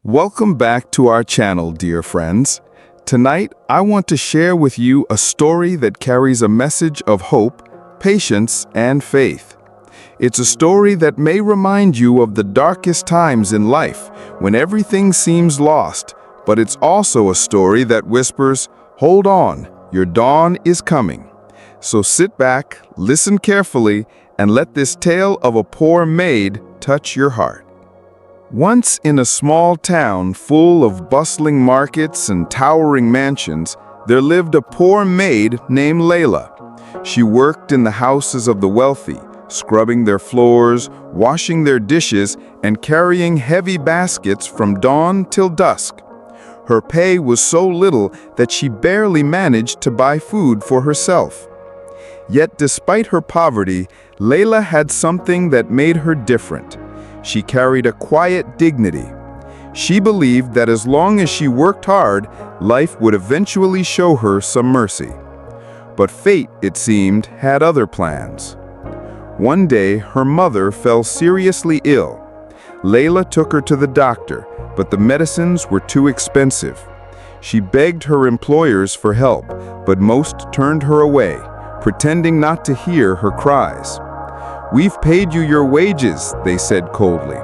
Welcome back to our channel, dear friends. Tonight, I want to share with you a story that carries a message of hope, patience, and faith. It's a story that may remind you of the darkest times in life when everything seems lost, but it's also a story that whispers, "Hold on, your dawn is coming." So sit back, listen carefully, and let this tale of a poor maid touch your heart. Once in a small town full of bustling markets and towering mansions, there lived a poor maid named Layla. She worked in the houses of the wealthy, scrubbing their floors, washing their dishes, and carrying heavy baskets from dawn till dusk. Her pay was so little that she barely managed to buy food for herself. Yet despite her poverty, Layla had something that made her different. She carried a quiet dignity. She believed that as long as she worked hard, life would eventually show her some mercy. But fate, it seemed, had other plans. One day, her mother fell seriously ill. Layla took her to the doctor, but the medicines were too expensive. She begged her employers for help, but most turned her away, pretending not to hear her cries. "We've paid you your wages," they said coldly.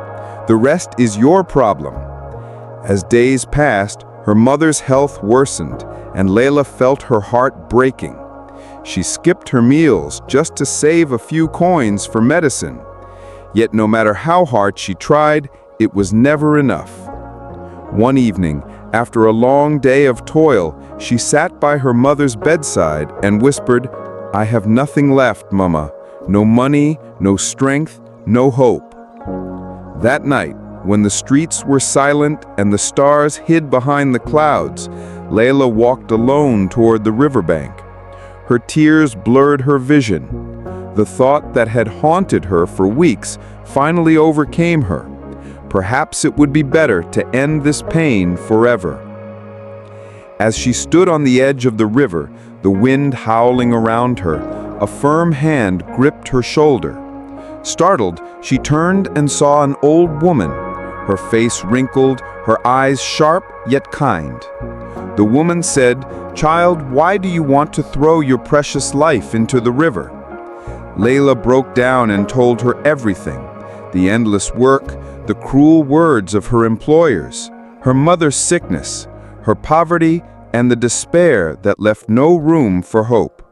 "The rest is your problem." As days passed, her mother's health worsened, and Layla felt her heart breaking. She skipped her meals just to save a few coins for medicine. Yet no matter how hard she tried, it was never enough. One evening, after a long day of toil, she sat by her mother's bedside and whispered, "I have nothing left, Mama. No money, no strength, no hope." That night, when the streets were silent and the stars hid behind the clouds, Layla walked alone toward the riverbank. Her tears blurred her vision. The thought that had haunted her for weeks finally overcame her. Perhaps it would be better to end this pain forever. As she stood on the edge of the river, the wind howling around her, a firm hand gripped her shoulder. Startled, she turned and saw an old woman, her face wrinkled, her eyes sharp yet kind. The woman said, "Child, why do you want to throw your precious life into the river?" Layla broke down and told her everything: the endless work, the cruel words of her employers, her mother's sickness, her poverty, and the despair that left no room for hope.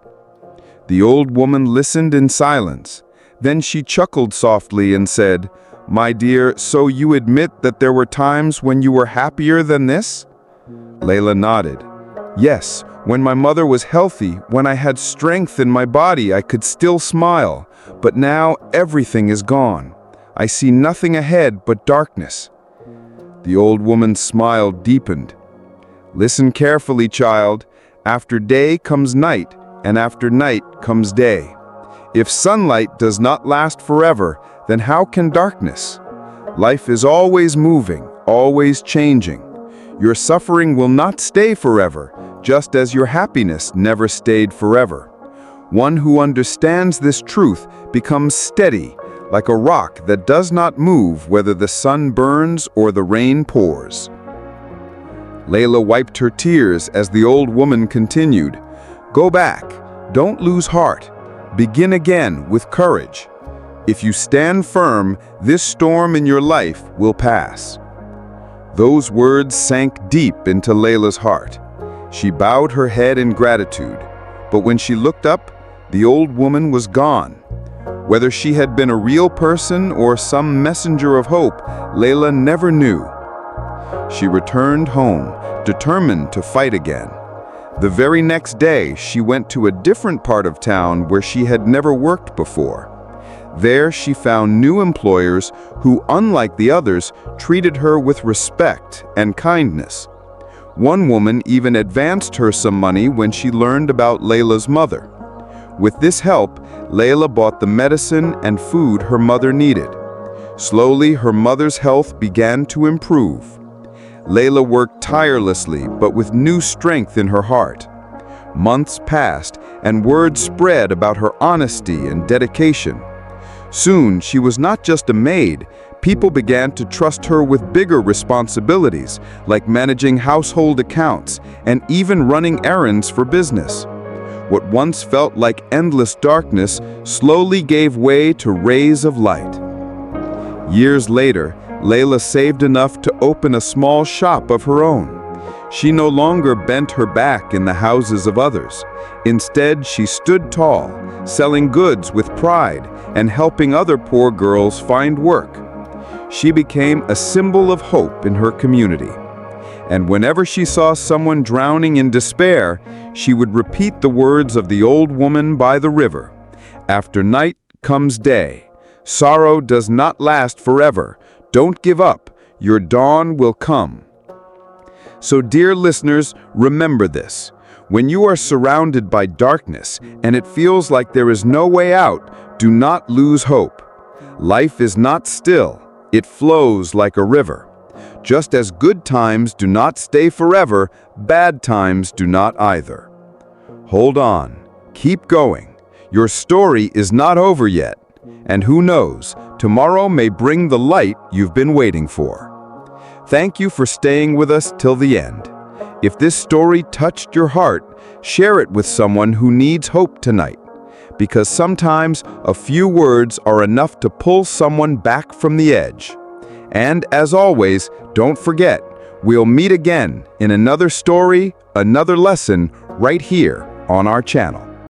The old woman listened in silence. Then she chuckled softly and said, "My dear, so you admit that there were times when you were happier than this?" Layla nodded. "Yes, when my mother was healthy, when I had strength in my body, I could still smile. But now everything is gone. I see nothing ahead but darkness." The old woman's smile deepened. "Listen carefully, child. After day comes night, and after night comes day. If sunlight does not last forever, then how can darkness? Life is always moving, always changing. Your suffering will not stay forever, just as your happiness never stayed forever. One who understands this truth becomes steady, like a rock that does not move whether the sun burns or the rain pours." Layla wiped her tears as the old woman continued, "Go back, don't lose heart. Begin again with courage. If you stand firm, this storm in your life will pass." Those words sank deep into Layla's heart. She bowed her head in gratitude, but when she looked up, the old woman was gone. Whether she had been a real person or some messenger of hope, Layla never knew. She returned home, determined to fight again. The very next day, she went to a different part of town where she had never worked before. There, she found new employers who, unlike the others, treated her with respect and kindness. One woman even advanced her some money when she learned about Layla's mother. With this help, Layla bought the medicine and food her mother needed. Slowly, her mother's health began to improve. Layla worked tirelessly, but with new strength in her heart. Months passed, and word spread about her honesty and dedication. Soon, she was not just a maid. People began to trust her with bigger responsibilities, like managing household accounts and even running errands for business. What once felt like endless darkness slowly gave way to rays of light. Years later, Layla saved enough to open a small shop of her own. She no longer bent her back in the houses of others. Instead, she stood tall, selling goods with pride and helping other poor girls find work. She became a symbol of hope in her community. And whenever she saw someone drowning in despair, she would repeat the words of the old woman by the river. After night comes day. Sorrow does not last forever. Don't give up. Your dawn will come. So, dear listeners, remember this. When you are surrounded by darkness and it feels like there is no way out, do not lose hope. Life is not still. It flows like a river. Just as good times do not stay forever, bad times do not either. Hold on. Keep going. Your story is not over yet. And who knows, tomorrow may bring the light you've been waiting for. Thank you for staying with us till the end. If this story touched your heart, share it with someone who needs hope tonight. Because sometimes a few words are enough to pull someone back from the edge. And as always, don't forget, we'll meet again in another story, another lesson, right here on our channel.